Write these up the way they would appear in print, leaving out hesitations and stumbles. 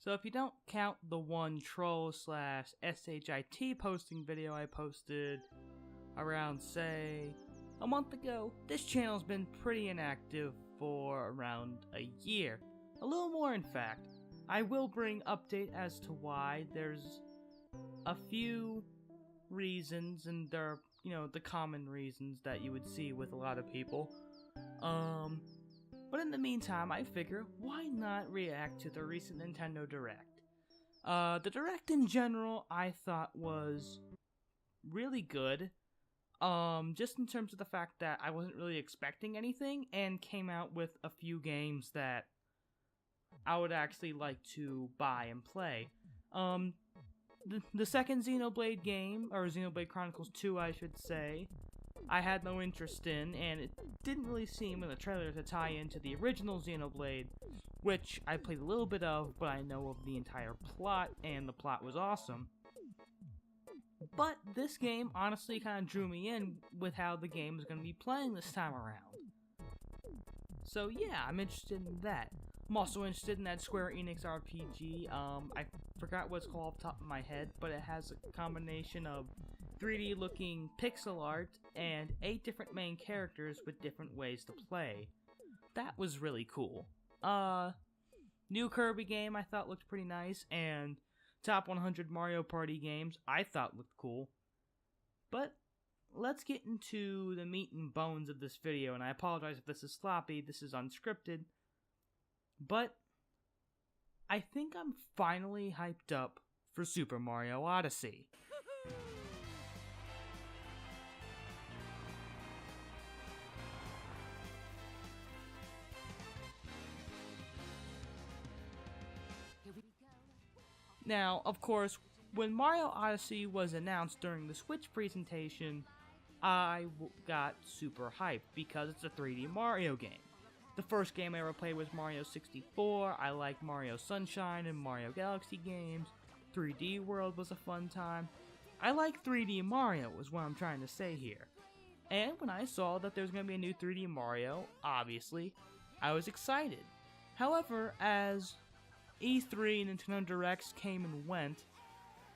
So if you don't count the one troll/shit posting video I posted around, say, a month ago, this channel's been pretty inactive for around a year. A little more, in fact. I will bring update as to why. There's a few reasons, and they're, the common reasons that you would see with a lot of people. But in the meantime, I figure, why not react to the recent Nintendo Direct? The Direct in general, I thought was really good. Just in terms of the fact that I wasn't really expecting anything, and came out with a few games that I would actually like to buy and play. The second Xenoblade game, or Xenoblade Chronicles 2, I should say, I had no interest in, and it didn't really seem in the trailer to tie into the original Xenoblade, which I played a little bit of, but I know of the entire plot, and the plot was awesome. But this game honestly kind of drew me in with how the game is going to be playing this time around. So yeah, I'm interested in that. I'm also interested in that Square Enix RPG. I forgot what it's called off the top of my head, but it has a combination of 3D looking pixel art and 8 different main characters with different ways to play. That was really cool. New Kirby game I thought looked pretty nice, and Top 100 Mario Party games I thought looked cool. But let's get into the meat and bones of this video, and I apologize if this is sloppy, this is unscripted. But I think I'm finally hyped up for Super Mario Odyssey. Now, of course, when Mario Odyssey was announced during the Switch presentation, I got super hyped because it's a 3D Mario game. The first game I ever played was Mario 64, I like Mario Sunshine and Mario Galaxy games, 3D World was a fun time. I like 3D Mario is what I'm trying to say here. And when I saw that there was going to be a new 3D Mario, obviously, I was excited. However, as E3 and Nintendo Directs came and went,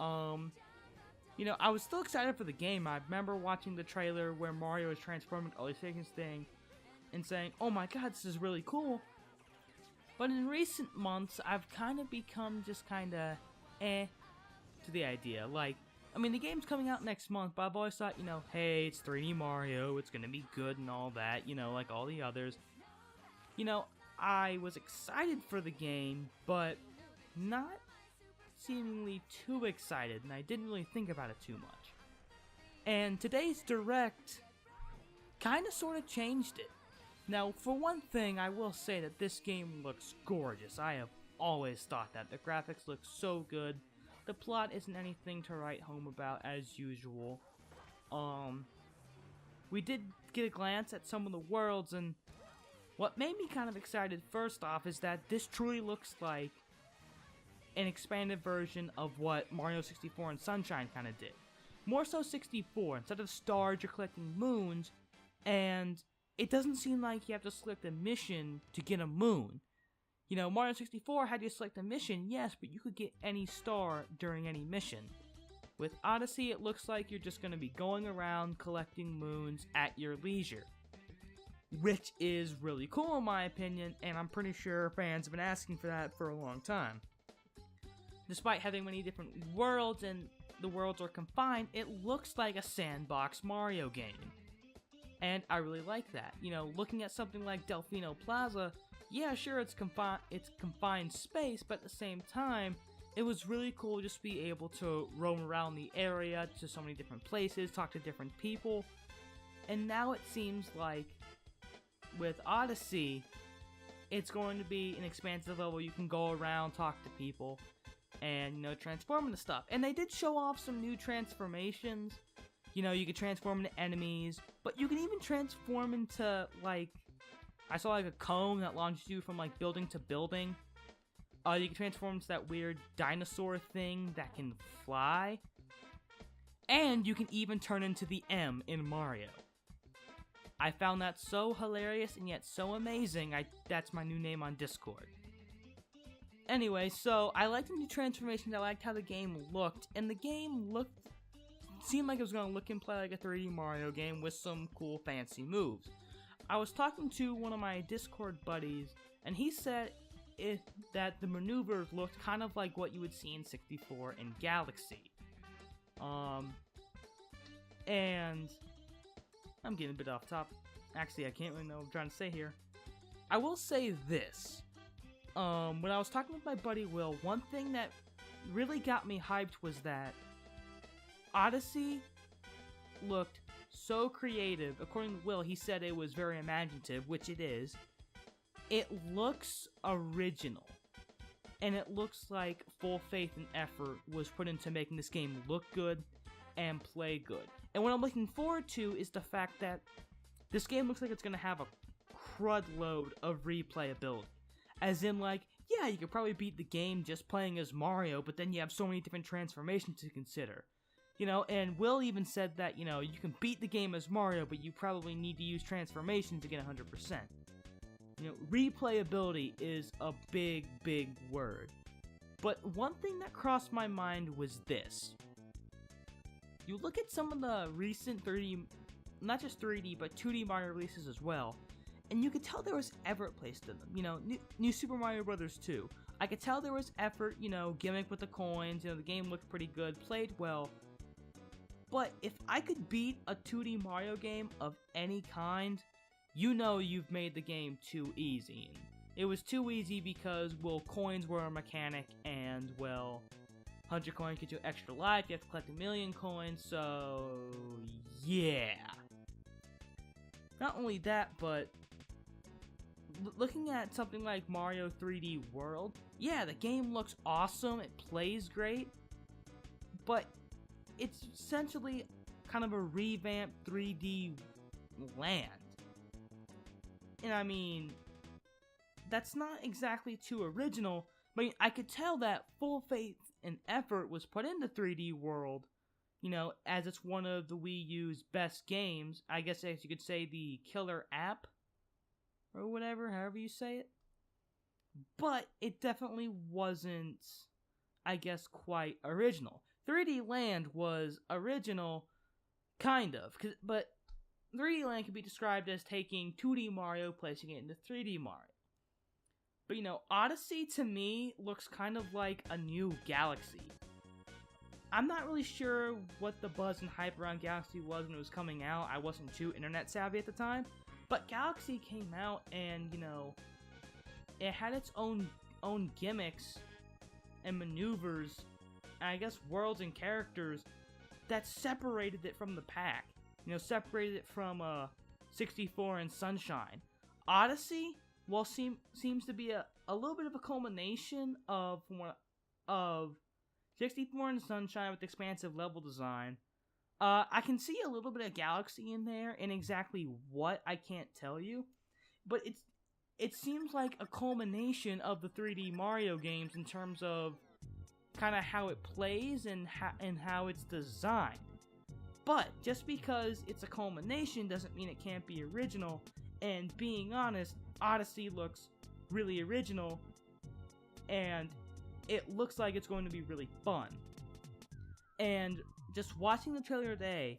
I was still excited for the game. I remember watching the trailer where Mario was transforming into Odyssey thing and saying, oh my god, this is really cool. But in recent months, I've kind of become just kind of to the idea. Like, the game's coming out next month, but I've always thought, hey, it's 3D Mario, it's gonna be good and all that, like all the others. I was excited for the game, but not seemingly too excited, and I didn't really think about it too much. And today's Direct kind of sort of changed it. Now, for one thing, I will say that this game looks gorgeous. I have always thought that. The graphics look so good. The plot isn't anything to write home about, as usual. We did get a glance at some of the worlds, and what made me kind of excited first off is that this truly looks like an expanded version of what Mario 64 and Sunshine kind of did. More so 64, instead of stars you're collecting moons, and it doesn't seem like you have to select a mission to get a moon. Mario 64 had you select a mission, yes, but you could get any star during any mission. With Odyssey, it looks like you're just going to be going around collecting moons at your leisure, which is really cool in my opinion, and I'm pretty sure fans have been asking for that for a long time. Despite having many different worlds and the worlds are confined, it looks like a sandbox Mario game. And I really like that. Looking at something like Delfino Plaza, yeah, sure, it's confined space, but at the same time, it was really cool just to be able to roam around the area to so many different places, talk to different people. And now it seems like with Odyssey, it's going to be an expansive level. You can go around, talk to people, and, transform into stuff. And they did show off some new transformations. You could transform into enemies, but you can even transform into, I saw, a cone that launches you from, building to building. You can transform into that weird dinosaur thing that can fly. And you can even turn into the M in Mario. I found that so hilarious and yet so amazing, that's my new name on Discord. Anyway, so I liked the new transformations, I liked how the game looked, and the game seemed like it was going to look and play like a 3D Mario game with some cool fancy moves. I was talking to one of my Discord buddies, and he said that the maneuvers looked kind of like what you would see in 64 and Galaxy. And I'm getting a bit off topic. Actually, I can't really know what I'm trying to say here. I will say this. When I was talking with my buddy Will, one thing that really got me hyped was that Odyssey looked so creative. According to Will, he said it was very imaginative, which it is. It looks original. And it looks like full faith and effort was put into making this game look good and play good. And what I'm looking forward to is the fact that this game looks like it's going to have a crud load of replayability. As in, like, yeah, you could probably beat the game just playing as Mario, but then you have so many different transformations to consider. You know, and Will even said that, you know, you can beat the game as Mario, but you probably need to use transformation to get 100%. You know, replayability is a big, big word. But one thing that crossed my mind was this. You look at some of the recent 3D, not just 3D, but 2D Mario releases as well, and you could tell there was effort placed in them. You know, new Super Mario Bros. 2. I could tell there was effort, you know, gimmick with the coins, you know, the game looked pretty good, played well. But if I could beat a 2D Mario game of any kind, you know you've made the game too easy. And it was too easy because, well, coins were a mechanic, and, well, 100 coins get you extra life, you have to collect 1,000,000 coins, so yeah. Not only that, but looking at something like Mario 3D World, yeah, the game looks awesome, it plays great, but it's essentially kind of a revamped 3D land. And I mean, that's not exactly too original, but I could tell that full faith and effort was put into 3D World, you know, as it's one of the Wii U's best games. I guess as you could say the killer app, or whatever, however you say it. But it definitely wasn't, I guess, quite original. 3D Land was original, kind of, but 3D Land can be described as taking 2D Mario, placing it into 3D Mario. But, you know, Odyssey, to me, looks kind of like a new Galaxy. I'm not really sure what the buzz and hype around Galaxy was when it was coming out. I wasn't too internet savvy at the time. But Galaxy came out and, you know, it had its own gimmicks and maneuvers, and I guess worlds and characters that separated it from the pack. You know, separated it from 64 and Sunshine. Odyssey, well, seems to be a little bit of a culmination of 64 and Sunshine with expansive level design. I can see a little bit of Galaxy in there, and exactly what, I can't tell you. But it seems like a culmination of the 3D Mario games in terms of kind of how it plays and how it's designed. But just because it's a culmination doesn't mean it can't be original, and being honest, Odyssey looks really original, and it looks like it's going to be really fun. And just watching the trailer today,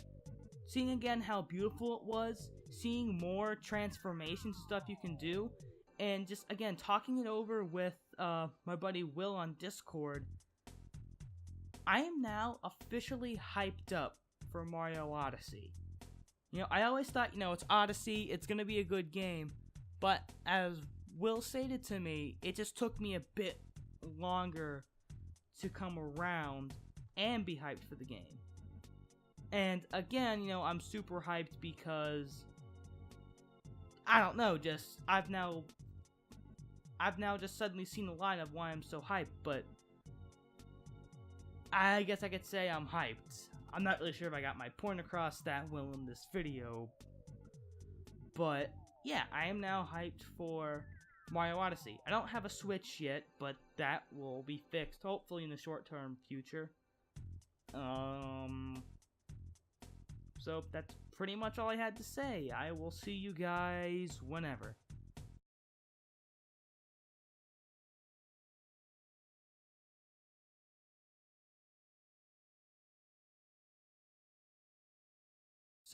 seeing again how beautiful it was, seeing more transformations and stuff you can do, and just again talking it over with my buddy Will on Discord, I am now officially hyped up for Mario Odyssey. You know, I always thought, you know, it's Odyssey, it's gonna be a good game, but as Will stated to me, it just took me a bit longer to come around and be hyped for the game. And again, you know, I'm super hyped because I don't know, just I've now just suddenly seen the line of why I'm so hyped, but I guess I could say I'm hyped. I'm not really sure if I got my point across that well in this video, but yeah, I am now hyped for Mario Odyssey. I don't have a Switch yet, but that will be fixed hopefully in the short-term future. So that's pretty much all I had to say. I will see you guys whenever.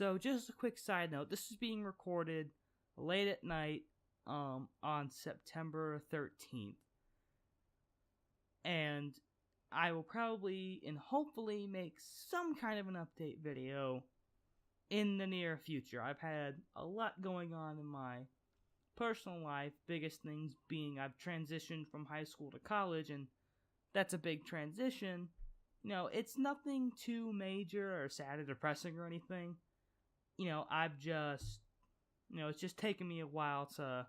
So just a quick side note, this is being recorded late at night on September 13th. And I will probably and hopefully make some kind of an update video in the near future. I've had a lot going on in my personal life, biggest things being I've transitioned from high school to college, and that's a big transition. You know, it's nothing too major or sad or depressing or anything. You know, it's just taken me a while to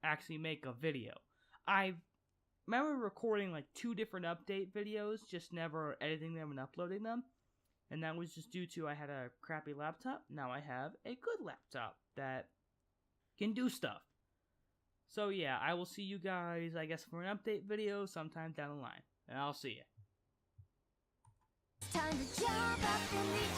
actually make a video. I remember recording like 2 different update videos, just never editing them and uploading them. And that was just due to I had a crappy laptop. Now I have a good laptop that can do stuff. So yeah, I will see you guys, I guess, for an update video sometime down the line. And I'll see you. Time to jump up in the